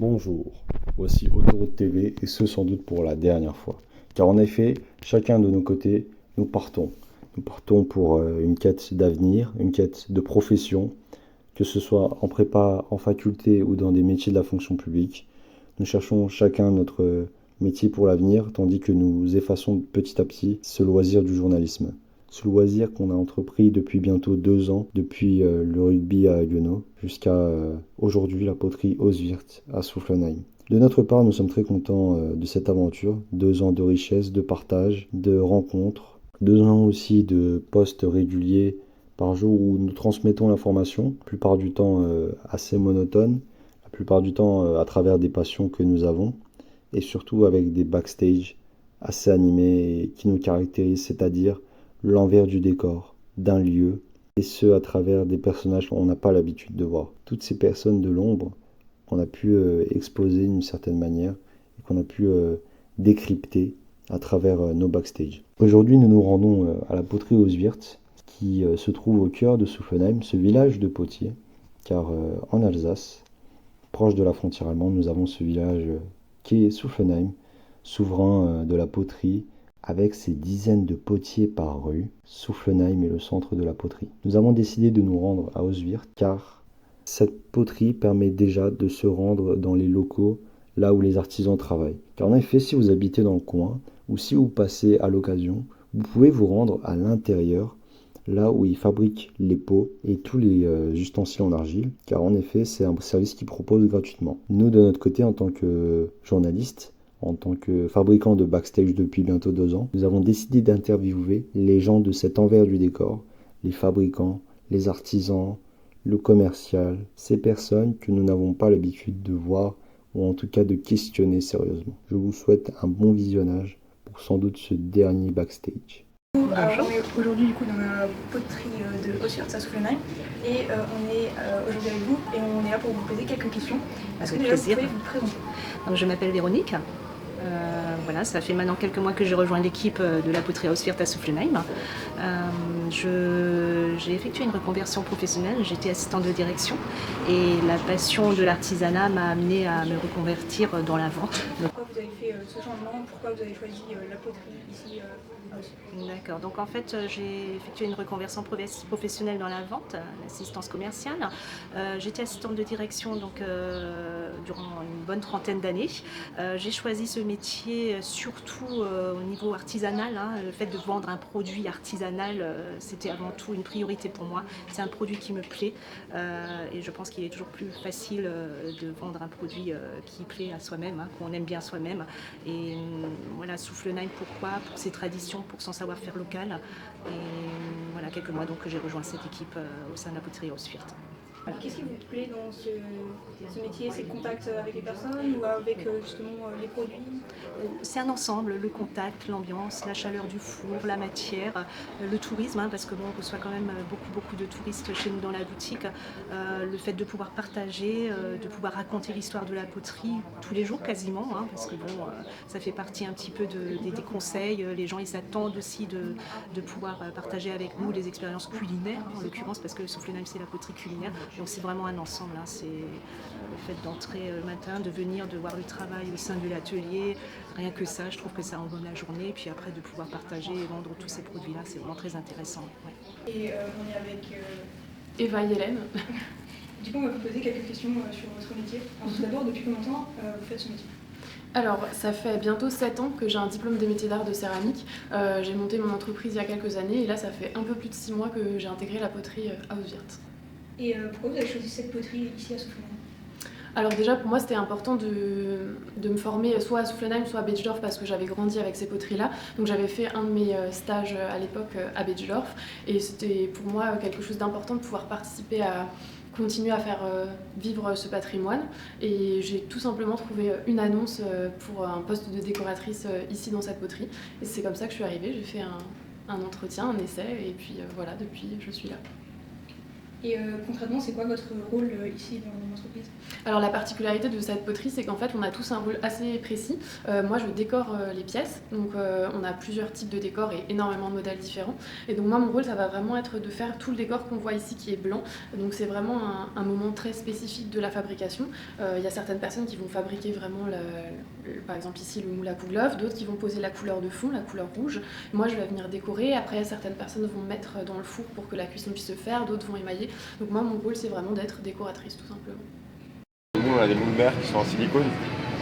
Bonjour, voici Autoroute TV et ce sans doute pour la dernière fois. Car en effet, chacun de nos côtés, nous partons. Nous partons pour une quête d'avenir, une quête de profession, que ce soit en prépa, en faculté ou dans des métiers de la fonction publique. Nous cherchons chacun notre métier pour l'avenir, tandis que nous effaçons petit à petit ce loisir du journalisme. Ce loisir qu'on a entrepris depuis bientôt 2 ans, depuis le rugby à Haguenau jusqu'à aujourd'hui la poterie Oswirt à Soufflenheim. De notre part, nous sommes très contents de cette aventure. 2 ans de richesse, de partage, de rencontres. 2 ans aussi de postes réguliers par jour où nous transmettons l'information, la plupart du temps assez monotone, la plupart du temps à travers des passions que nous avons, et surtout avec des backstage assez animés et qui nous caractérisent, c'est-à-dire l'envers du décor d'un lieu, et ce à travers des personnages qu'on n'a pas l'habitude de voir. Toutes ces personnes de l'ombre qu'on a pu exposer d'une certaine manière et qu'on a pu décrypter à travers nos backstage. Aujourd'hui, nous nous rendons à la poterie Oswirt qui se trouve au cœur de Soufflenheim, ce village de potiers, car en Alsace, proche de la frontière allemande, nous avons ce village qui est Soufflenheim, souverain de la poterie, avec ses dizaines de potiers par rue. Soufflenheim est le centre de la poterie. Nous avons décidé de nous rendre à Oswirt car cette poterie permet déjà de se rendre dans les locaux là où les artisans travaillent. Car en effet, si vous habitez dans le coin ou si vous passez à l'occasion, vous pouvez vous rendre à l'intérieur là où ils fabriquent les pots et tous les ustensiles en argile, car en effet, c'est un service qu'ils proposent gratuitement. Nous, de notre côté, en tant que journalistes, en tant que fabricant de backstage depuis bientôt 2 ans, nous avons décidé d'interviewer les gens de cet envers du décor, les fabricants, les artisans, le commercial, ces personnes que nous n'avons pas l'habitude de voir ou en tout cas de questionner sérieusement. Je vous souhaite un bon visionnage pour sans doute ce dernier backstage. Alors, on est aujourd'hui du coup dans la poterie de Oswirt à Soufflenheim et on est aujourd'hui avec vous et on est là pour vous poser quelques questions. Est-ce que déjà vous pouvez vous présenter? Donc, je m'appelle Véronique. Voilà, ça fait maintenant quelques mois que j'ai rejoint l'équipe de la poterie Oswirt à Soufflenheim. J'ai effectué une reconversion professionnelle, j'étais assistante de direction et la passion de l'artisanat m'a amenée à me reconvertir dans la vente. Pourquoi vous avez fait ce changement? Pourquoi vous avez choisi la poterie ici à Oswirt? D'accord, donc en fait j'ai effectué une reconversion professionnelle dans la vente, l'assistance commerciale. J'étais assistante de direction donc, durant une bonne trentaine d'années. J'ai choisi ce métier surtout au niveau artisanal, hein. Le fait de vendre un produit artisanal, c'était avant tout une priorité pour moi. C'est un produit qui me plaît et je pense qu'il est toujours plus facile de vendre un produit qui plaît à soi-même, hein, qu'on aime bien soi-même. Et voilà, Soufflenheim, pourquoi? Pour ses traditions, pour son savoir-faire local. Et voilà, quelques mois donc que j'ai rejoint cette équipe au sein de la poterie Oswirt. Qu'est-ce qui vous plaît dans ce métier? C'est le contact avec les personnes ou avec justement les produits? C'est un ensemble, le contact, l'ambiance, la chaleur du four, la matière, le tourisme, hein, parce que bon, on reçoit quand même beaucoup de touristes chez nous dans la boutique. Le fait de pouvoir partager, de pouvoir raconter l'histoire de la poterie tous les jours quasiment, hein, parce que bon, ça fait partie un petit peu des conseils. Les gens ils s'attendent aussi de pouvoir partager avec nous les expériences culinaires, en l'occurrence parce que Soufflenheim c'est la poterie culinaire. Donc c'est vraiment un ensemble, hein. C'est le fait d'entrer le matin, de venir, de voir le travail au sein de l'atelier. Rien que ça, je trouve que ça envoie la journée. Et puis après, de pouvoir partager et vendre tous ces produits-là, c'est vraiment très intéressant. Ouais. Et on est avec Eva et Hélène. Du coup, on va vous poser quelques questions sur votre métier. Alors, tout d'abord, depuis combien de temps vous faites ce métier? Alors, ça fait bientôt 7 ans que j'ai un diplôme des métiers d'art de céramique. J'ai monté mon entreprise il y a quelques années et là, ça fait un peu plus de 6 mois que j'ai intégré la poterie à Oswirt. Et pourquoi vous avez choisi cette poterie ici à Soufflenheim? Alors déjà, pour moi, c'était important de me former soit à Soufflenheim, soit à Betschdorf parce que j'avais grandi avec ces poteries-là. Donc j'avais fait un de mes stages à l'époque à Betschdorf et c'était pour moi quelque chose d'important de pouvoir participer à continuer à faire vivre ce patrimoine. Et j'ai tout simplement trouvé une annonce pour un poste de décoratrice ici dans cette poterie. Et c'est comme ça que je suis arrivée. J'ai fait un entretien, un essai et puis voilà, depuis je suis là. Et concrètement, c'est quoi votre rôle ici dans l'entreprise? Alors la particularité de cette poterie, c'est qu'en fait on a tous un rôle assez précis. Moi je décore les pièces, donc on a plusieurs types de décors et énormément de modèles différents. Et donc moi mon rôle ça va vraiment être de faire tout le décor qu'on voit ici qui est blanc. Donc c'est vraiment un moment très spécifique de la fabrication. Il y a certaines personnes qui vont fabriquer vraiment, par exemple ici le moule à Kouglof, d'autres qui vont poser la couleur de fond, la couleur rouge. Moi je vais venir décorer, après certaines personnes vont mettre dans le four pour que la cuisson puisse se faire, d'autres vont émailler. Donc moi mon rôle c'est vraiment d'être décoratrice tout simplement. Nous on a des moules mères qui sont en silicone,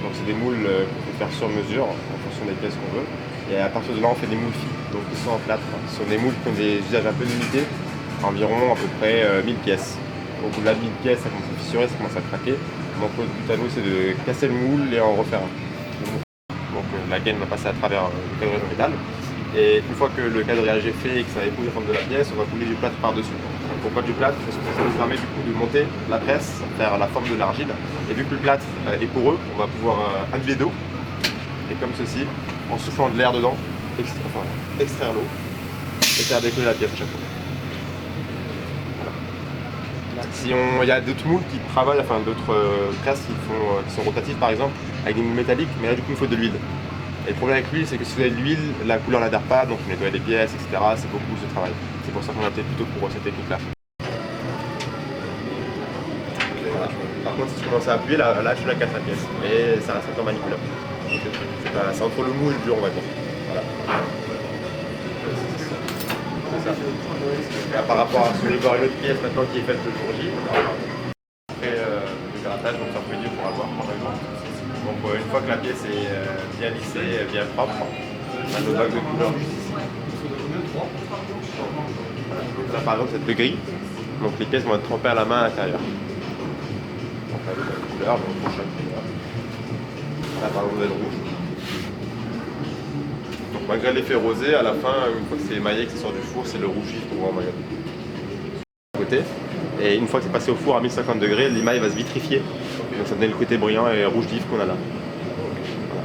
donc c'est des moules qu'on peut faire sur mesure en fonction des pièces qu'on veut. Et à partir de là on fait des moules filles, donc qui sont en plâtre. Ce sont des moules qui ont des usages un peu limités, environ à peu près 1000 pièces. Au bout de la 1000 pièces ça commence à fissurer, ça commence à craquer. Donc le but à nous c'est de casser le moule et en refaire un. Donc la gaine va passer à travers le quadrillage en métal. Et une fois que le quadrillage est fait et que ça épouse la forme de la pièce, on va couler du plâtre par-dessus. Pourquoi du plâtre? Parce que ça nous permet du coup de monter la presse, faire la forme de l'argile. Et vu que le plâtre est poreux, on va pouvoir imbiber d'eau. Et comme ceci, en soufflant de l'air dedans, extraire l'eau et faire décoller la pièce à chaque fois. Voilà. Il y a d'autres moules qui travaillent, enfin d'autres presses qui sont rotatives par exemple, avec des moules métalliques, mais là du coup il faut de l'huile. Et le problème avec l'huile, c'est que si vous avez de l'huile, la couleur n'adhère pas, donc nettoyer les pièces, etc. C'est beaucoup plus de travail. C'est pour ça qu'on a peut-être plutôt pour cette technique-là. Voilà. Par contre, si tu commences à appuyer, là tu la casses la pièce. Et ça reste encore manipulable. C'est entre le mou et le dur, on va dire. Voilà. C'est ça. Et là, par rapport à celui voir une autre pièce maintenant qui est faite le jour J, après le grattage, donc ça peut être dur pour avoir, par exemple. Donc une fois que la pièce est bien lissée, bien propre, on a nos bagues de couleur juste ici. Voilà. Là par exemple c'est le gris, donc les pièces vont être trempées à la main à l'intérieur. Donc là la couleur, donc pour chaque couleur. Là par exemple vous avez le rouge. Donc malgré l'effet rosé, à la fin, une fois que c'est émaillé, que c'est sort du four, c'est le rouge vif qu'on voit en magasin. Côté. Et une fois que c'est passé au four à 1050 degrés, l'émail va se vitrifier. Donc ça donne le côté brillant et rouge vif qu'on a là. Voilà.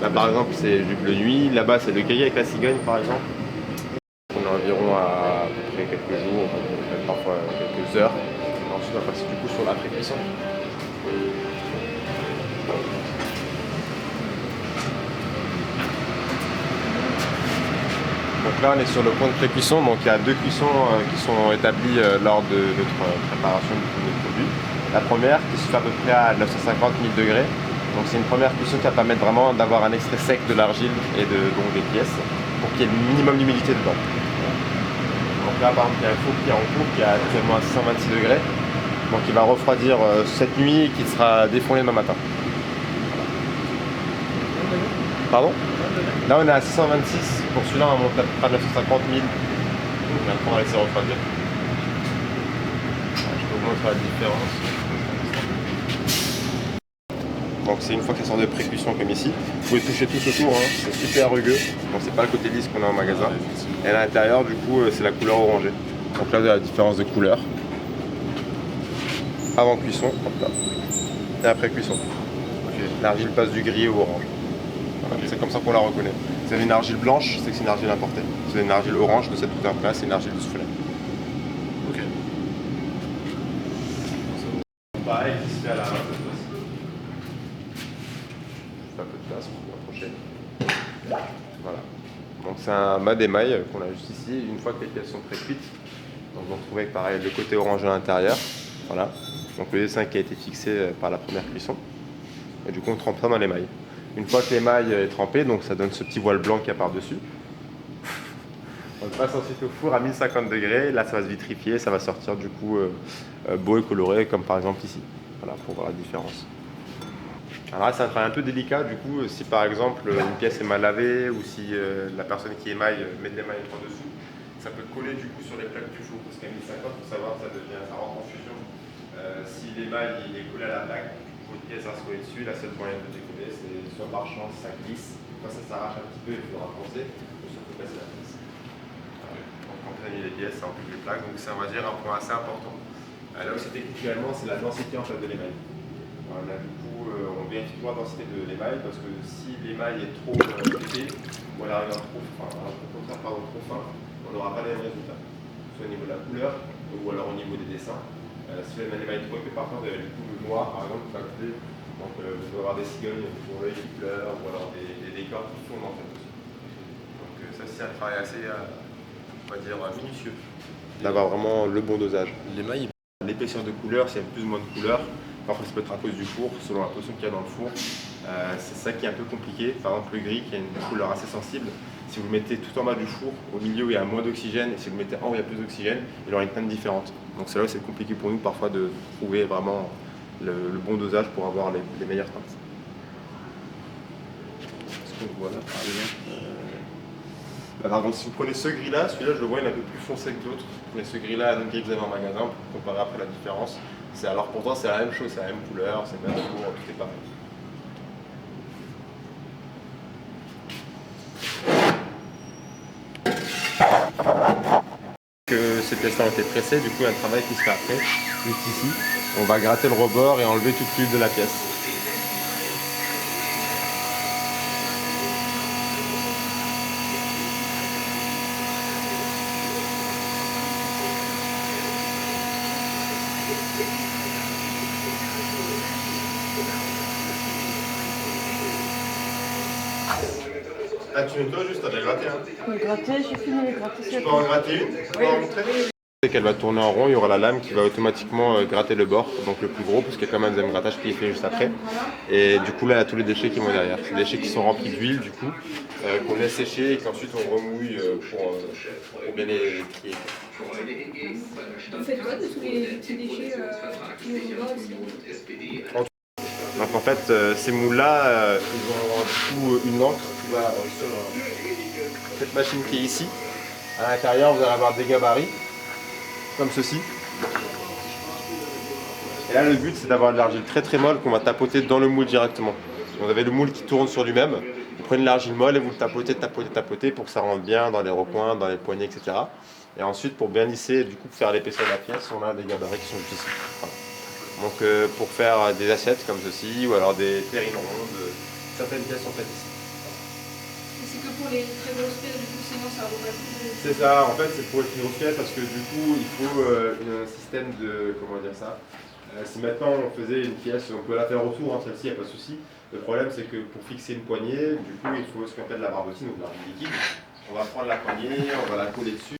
Là par exemple c'est le nuit, là-bas c'est le gris avec la cigogne par exemple. On est environ à peu près quelques jours, même parfois quelques heures. Et ensuite on va passer du coup sur l'après-cuisson. Donc là on est sur le point de pré-cuisson, donc il y a deux cuissons qui sont établies lors de notre préparation du produit. La première qui se fait à peu près à 950-1000 degrés. Donc c'est une première cuisson qui va permettre vraiment d'avoir un extrait sec de l'argile et donc des pièces pour qu'il y ait le minimum d'humidité dedans. Donc là par exemple il y a un four qui est en cours qui est actuellement à 626 degrés. Donc il va refroidir cette nuit et qui sera défoncé demain matin. Pardon? Là on est à 626, pour celui-là on monte à peu près à 950 000. Maintenant on va laisser refroidir. Je peux vous montrer la différence. Donc c'est une fois que ça sort de pré-cuisson comme ici. Vous pouvez toucher tout autour, hein. C'est super rugueux. Donc c'est pas le côté lisse qu'on a au magasin. Et à l'intérieur du coup c'est la couleur orangée. Donc là vous avez la différence de couleur. Avant cuisson, hop là. Et après cuisson. L'argile passe du gris au orange. Voilà. C'est comme ça qu'on la reconnaît. Si vous avez une argile blanche, c'est que c'est une argile importée. Si vous avez une argile orange de cette couleur-là, c'est une argile de soufflet. Ok. Pareil, qui se fait à la main. Un peu de place pour approcher. Voilà. Donc c'est un mât d'émail qu'on a juste ici. Une fois que les pièces sont pré-cuites, donc vous retrouvez pareil le côté orange à l'intérieur. Voilà. Donc le dessin qui a été fixé par la première cuisson. Et du coup on trempe ça dans l'émail. Une fois que l'émail est trempé, donc ça donne ce petit voile blanc qu'il y a par-dessus. On le passe ensuite au four à 1050 degrés. Là ça va se vitrifier, ça va sortir du coup beau et coloré comme par exemple ici. Voilà, pour voir la différence. Alors là c'est un travail un peu délicat du coup, si par exemple une pièce est mal lavée ou si la personne qui émaille met de l'émail par-dessus, ça peut coller du coup sur les plaques du four, parce qu'à 1050, il faut savoir que ça rentre en fusion. Si l'émail est collé à la plaque, votre pièce va se coller dessus, la seule moyen de décoller c'est soit par chance ça glisse, quand ça s'arrache un petit peu il faudra penser, ou ça peut casser la pièce. Donc quand vous avez les pièces, ça empêche les plaques, donc c'est on va dire un point assez important. Là aussi techniquement c'est la densité en fait de l'émail. Là, du coup, on vérifie toujours la densité de l'émail parce que si l'émail est trop épais ou alors trop fin, on n'aura pas les mêmes résultats. Soit au niveau de la couleur ou alors au niveau des dessins. Si vous avez un émail trop épais, parfois vous avez du coup le noir par exemple qui va coller. Donc vous pouvez avoir des cigognes pour l'œil qui pleurent ou alors des décors qui fondent en fait aussi. Donc ça c'est un travail assez, on va dire, minutieux. D'avoir vraiment le bon dosage. L'émail, l'épaisseur de couleur, s'il y a plus ou moins de couleur, parfois ça peut être à cause du four, selon la potion qu'il y a dans le four. C'est ça qui est un peu compliqué. Par exemple le gris qui a une couleur assez sensible, si vous le mettez tout en bas du four, au milieu il y a moins d'oxygène, et si vous le mettez en haut il y a plus d'oxygène, il aura une teinte différente. Donc c'est là où c'est compliqué pour nous parfois de trouver vraiment le bon dosage pour avoir les meilleures teintes. Ce qu'on voit là par exemple. Par exemple, si vous prenez ce gris-là, celui-là je le vois, il est un peu plus foncé que l'autre. Vous prenez ce gris-là, le gris que vous avez en magasin, pour comparer après la différence. Alors pourtant c'est la même chose, c'est la même couleur, c'est le même four, tout est pareil. Que ces pièces-là ont été pressées, du coup il y a un travail qui se fait après, juste ici. On va gratter le rebord et enlever toute l'huile de la pièce. Ah, tu nettoies juste, t'as déjà gratté, hein? Gratter, j'ai fini les gratter. Tu peux en gratter une? Tu peux en montrer? Dès qu'elle va tourner en rond, il y aura la lame qui va automatiquement gratter le bord, donc le plus gros, parce qu'il y a quand même un deuxième grattage qui est fait juste après. Et du coup, là, il y a tous les déchets qui vont derrière. C'est des déchets qui sont remplis d'huile, du coup, qu'on laisse sécher et qu'ensuite on remouille pour bien les trier. Vous faites quoi de tous les petits déchets qui nous revoient aussi? Donc en fait, ces moules-là, ils vont avoir du coup une encre qui va sur cette machine qui est ici. À l'intérieur, vous allez avoir des gabarits, comme ceci. Et là, le but, c'est d'avoir de l'argile très très molle qu'on va tapoter dans le moule directement. Vous avez le moule qui tourne sur lui-même. Vous prenez l'argile molle et vous le tapotez pour que ça rentre bien dans les recoins, dans les poignées, etc. Et ensuite, pour bien lisser, du coup, pour faire l'épaisseur de la pièce, on a des gabarits qui sont juste ici. Voilà. Donc pour faire des assiettes comme ceci, ou alors des terrines rondes, certaines pièces sont faites ici. C'est que pour les très grosses pièces, du coup, sinon ça vaut pas le coup. C'est ça, en fait c'est pour les très grosses pièces parce que du coup il faut un système de, comment dire ça, si maintenant on faisait une pièce, on peut la faire autour, hein, celle-ci, il n'y a pas de souci. Le problème c'est que pour fixer une poignée, du coup il faut ce qu'on appelle la barbotine, donc l'argile liquide. On va prendre la poignée, on va la coller dessus.